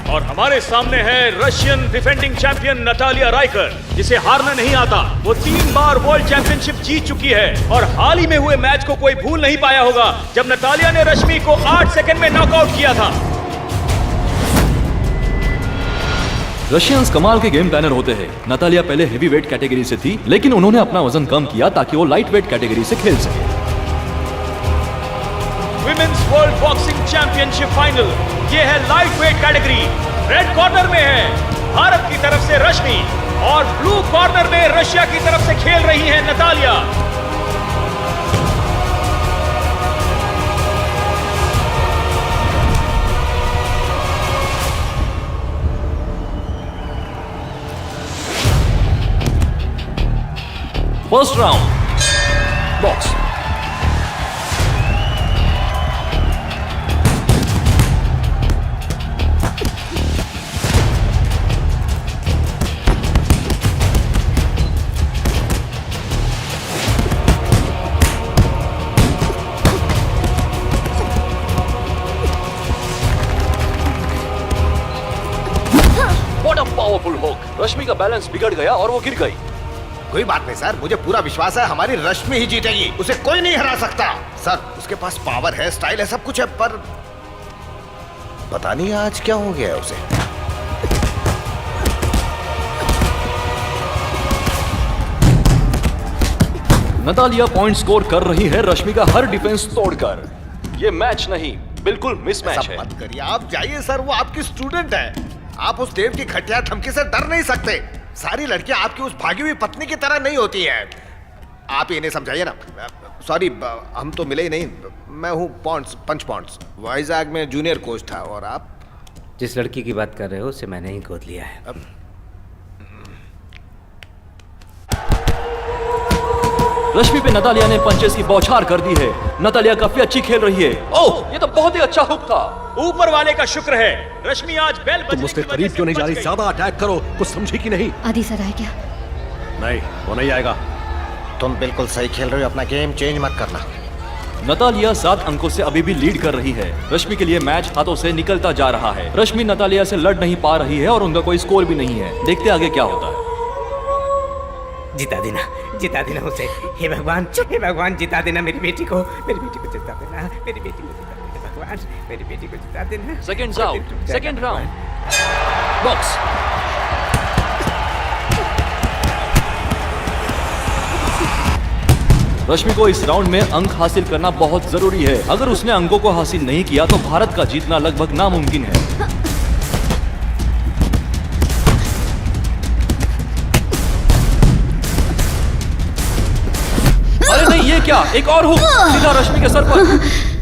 और हमारे सामने है Russian defending champion Natalia Riker, जिसे हारना नहीं आता। वो 3 बार वर्ल्ड चैंपियनशिप जीत चुकी है और हाल ही में हुए मैच को कोई भूल नहीं पाया होगा, जब नतालिया ने रश्मि को 8 सेकंड में नॉकआउट किया था। रशियंस कमाल के गेम प्लानर होते हैं। नतालिया पहले हेवी वेट कैटेगरी से थी, लेकिन उन्होंने अपना वजन कम किया ताकि वो लाइट वेट कैटेगरी से खेल सके। Women's world boxing championship final, ये है light weight category. Red corner में है भारत की तरफ से रश्मि और ब्लू कॉर्नर में रशिया की तरफ से खेल रही है Natalia. First round box. What a powerful hook! रश्मि का बैलेंस बिगड़ गया और वो गिर गई। कोई बात नहीं सर, मुझे पूरा विश्वास है हमारी रश्मि ही जीतेगी। उसे कोई नहीं हरा सकता। सर, उसके पास पावर है, स्टाइल है, सब कुछ है, पर पता नहीं आज क्या हो गया है उसे। नतालिया पॉइंट स्कोर कर रही है रश्मि का हर डिफेंस तोड़कर। ये मैच नहीं, बिल्कुल मिस मैच है। मत करिए, आप जाइए सर, वो आपकी स्टूडेंट है। आप उस देव की खटिया धमकी से डर नहीं सकते। सारी लड़कियां आपकी उस भागी हुई पत्नी की तरह नहीं होती हैं। आप इन्हें समझाइए ना। सॉरी, हम तो मिले ही नहीं। मैं हूँ पंच पॉन्ड्स, वाइजैग में जूनियर कोच था। और आप? जिस लड़की की बात कर रहे हो उसे मैंने ही गोद लिया है। रश्मि पे नतालिया ने पंचेस की बौछार कर दी है। नतालिया काफी अच्छी खेल रही है। ओह, ये तो बहुत ही अच्छा हुक था। ऊपर वाले का शुक्र है रश्मि आज बेल बजने तुम उसके की वजह करीब से क्यों नहीं बच जा रही? गई। ज्यादा अटैक करो। कुछ समझी कि नहीं? आदि सर आए क्या? नहीं, वो नहीं आएगा। तुम बिल्कुल सही खेल रहे हो, अपना गेम चेंज मत करना। नतालिया 7 अंकों से अभी भी लीड कर रही है। रश्मि के लिए मैच हाथों से निकलता जा रहा है। रश्मि नतालिया से लड़ नहीं पा रही है और उनका कोई स्कोर भी नहीं है। देखते आगे क्या होता है। जिता देना उसे। हे भगवान, जिता देना मेरी बेटी को जिता देना, मेरी बेटी को जिता देना भगवान, मेरी बेटी को जिता देना। Seconds out, second round box. Rashmi को इस राउंड में अंक हासिल करना बहुत जरूरी है। अगर उसने अंकों को हासिल नहीं किया तो भारत का जीतना लगभग नामुमकिन है। अरे नहीं, ये क्या? एक और हुक सीधा रश्मि के सर पर।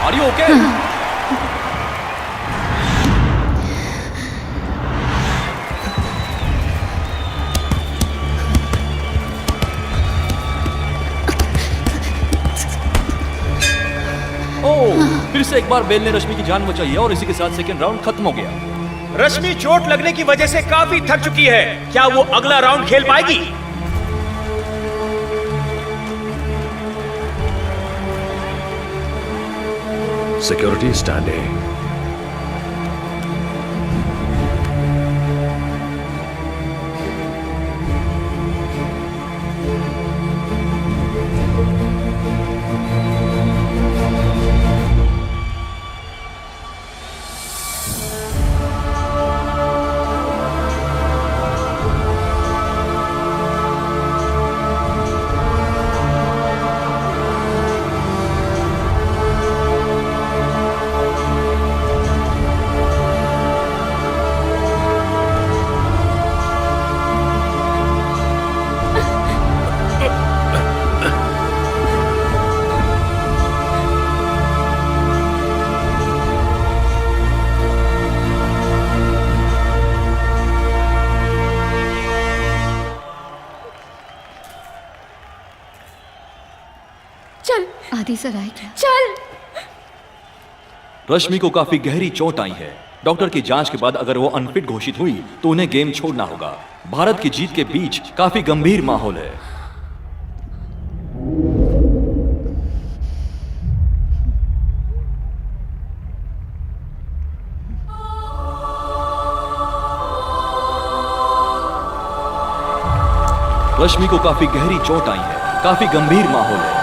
Are you okay? फिर से एक बार बेल ने रश्मि की जान बचाई है और इसी के साथ सेकंड राउंड खत्म हो गया। रश्मि चोट लगने की वजह से काफी थक चुकी है। क्या वो अगला राउंड खेल पाएगी? Security standing. जल्दी से राइट। चल। रश्मि को काफी गहरी चोट आई है। डॉक्टर की जांच के बाद अगर वो अनफिट घोषित हुई तो उन्हें गेम छोड़ना होगा। भारत की जीत के बीच काफी गंभीर माहौल है। रश्मि को काफी गहरी चोट आई है, काफी गंभीर माहौल है।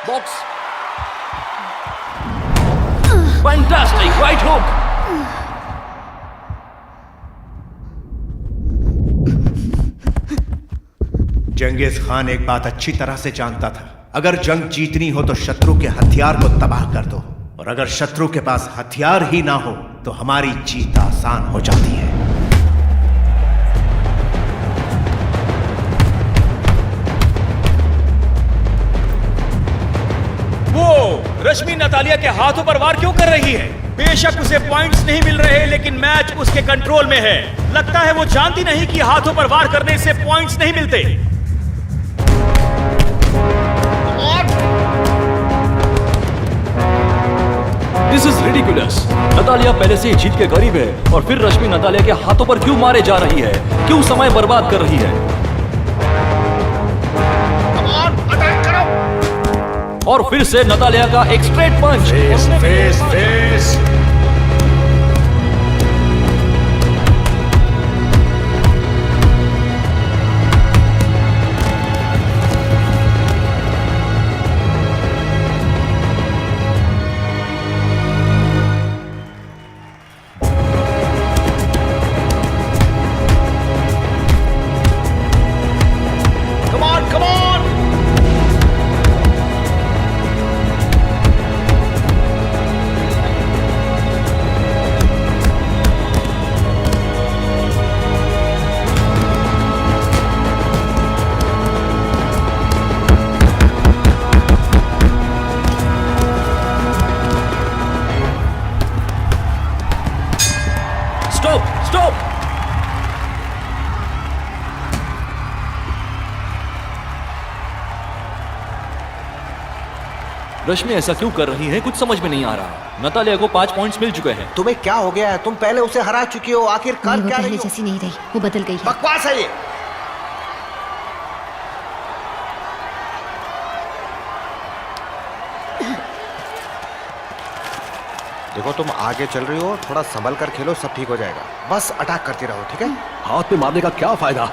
Box. Fantastic right hook. जंगीज Khan एक बात अच्छी तरह से जानता था, अगर जंग जीतनी हो तो शत्रु के हथियार को तबाह कर दो, और अगर शत्रु के पास हथियार ही ना हो तो हमारी जीत आसान हो जाती है। रश्मि नतालिया के हाथों पर वार क्यों कर रही है? बेशक उसे पॉइंट्स नहीं मिल रहे, लेकिन मैच उसके कंट्रोल में है। लगता है वो जानती नहीं कि हाथों पर वार करने से पॉइंट्स नहीं मिलते। This is ridiculous. नतालिया पहले से ही जीत के करीब है और फिर रश्मि नतालिया के हाथों पर क्यों मारे जा रही है? क्यों समय बर्बाद कर रही है? और फिर से नतालिया का एक straight punch. Face face face. Stop. Rashmi ऐसा क्यों कर रही है? कुछ समझ में नहीं आ रहा। नतालिया को 5 पॉइंट्स मिल चुके हैं। तुम्हें क्या हो गया है? तुम पहले उसे हरा चुकी हो, आखिर कर वो क्या पहले रही हो? जैसी नहीं रही, वो बदल गई है। बकवास है ये। देखो तुम आगे चल रही हो, थोड़ा संभल कर खेलो, सब ठीक हो जाएगा। बस अटैक करती रहो, ठीक है? हाथ में मारने का क्या फायदा?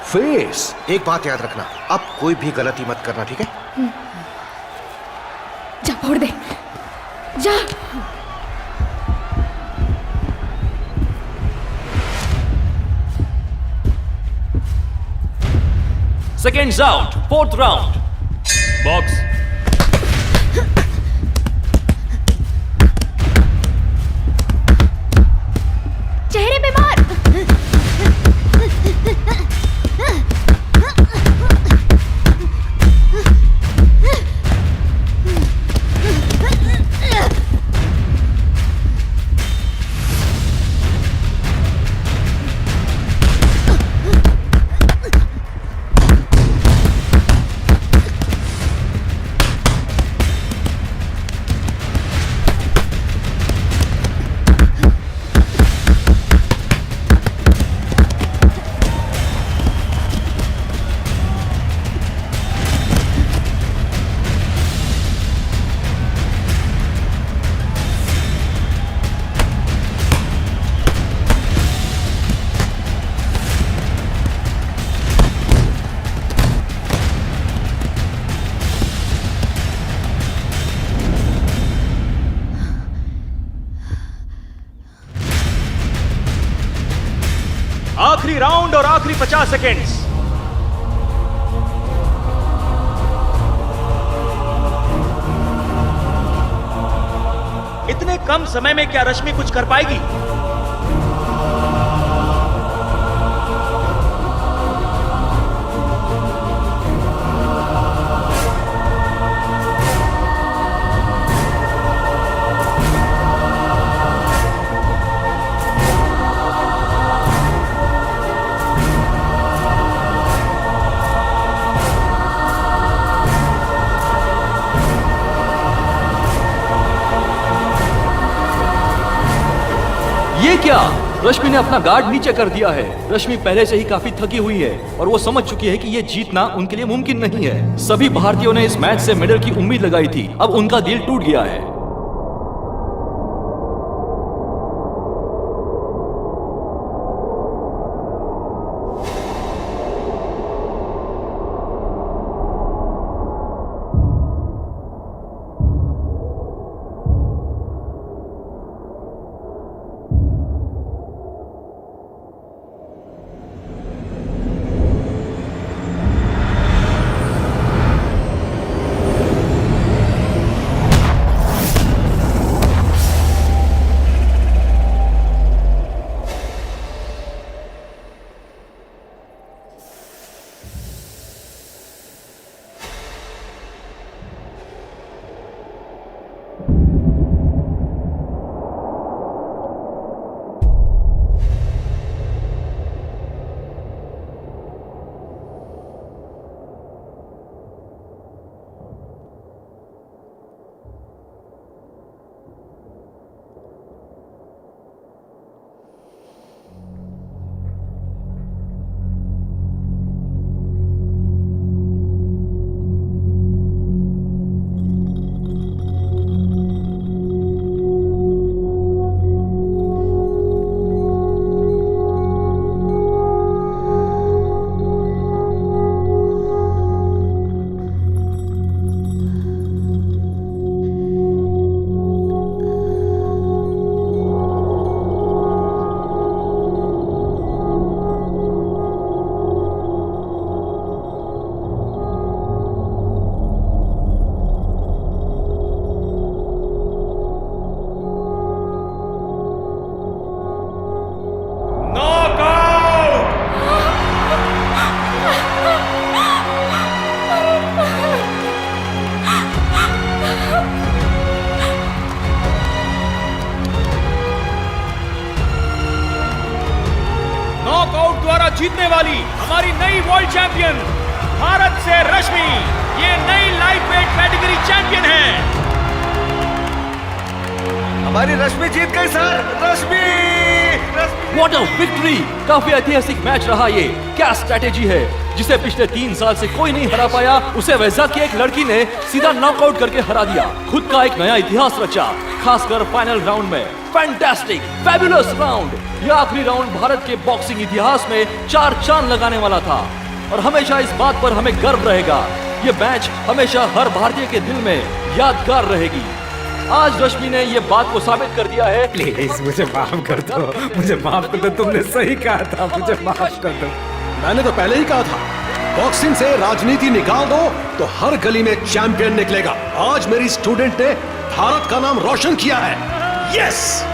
फेस। एक बात याद रखना, अब कोई भी गलती मत करना, ठीक है? जा फोड़ दे, जा। Seconds out, 4th round. Box. चेहरे पे मार। आखिरी राउंड और आखिरी 50 सेकेंड्स। इतने कम समय में क्या रश्मि कुछ कर पाएगी? ये क्या? रश्मि ने अपना गार्ड नीचे कर दिया है। रश्मि पहले से ही काफी थकी हुई है और वो समझ चुकी है कि ये जीतना उनके लिए मुमकिन नहीं है। सभी भारतीयों ने इस मैच से मेडल की उम्मीद लगाई थी, अब उनका दिल टूट गया है। नॉकआउट द्वारा जीतने वाली हमारी नई वर्ल्ड चैंपियन भारत से रश्मि, ये नई लाइट वेट कैटेगरी चैंपियन है। हमारी रश्मि जीत गई sir. Rashmi, what a victory! काफी ऐतिहासिक मैच रहा ये। क्या स्ट्रैटेजी है! जिसे पिछले 3 साल से कोई नहीं हरा पाया, उसे वैसा की एक लड़की ने सीधा नॉकआउट करके हरा दिया। खुद का एक नया इतिहास रचा, खासकर फाइनल राउंड में। Fantastic, fabulous round. यह आखिरी राउंड भारत के बॉक्सिंग इतिहास में 4 चांद लगाने वाला था और हमेशा इस बात पर हमें गर्व रहेगा। ये मैच हमेशा हर भारतीय के दिल में यादगार रहेगी। आज रश्मि ने ये बात को साबित कर दिया है। प्लीज मुझे माफ कर दो, मुझे माफ कर दो। तुमने सही कहा था, मुझे माफ कर दो। मैंने तो पहले ही कहा था, बॉक्सिंग से राजनीति निकाल दो तो हर गली में चैंपियन निकलेगा। आज मेरी स्टूडेंट ने भारत का नाम रोशन किया है। यस!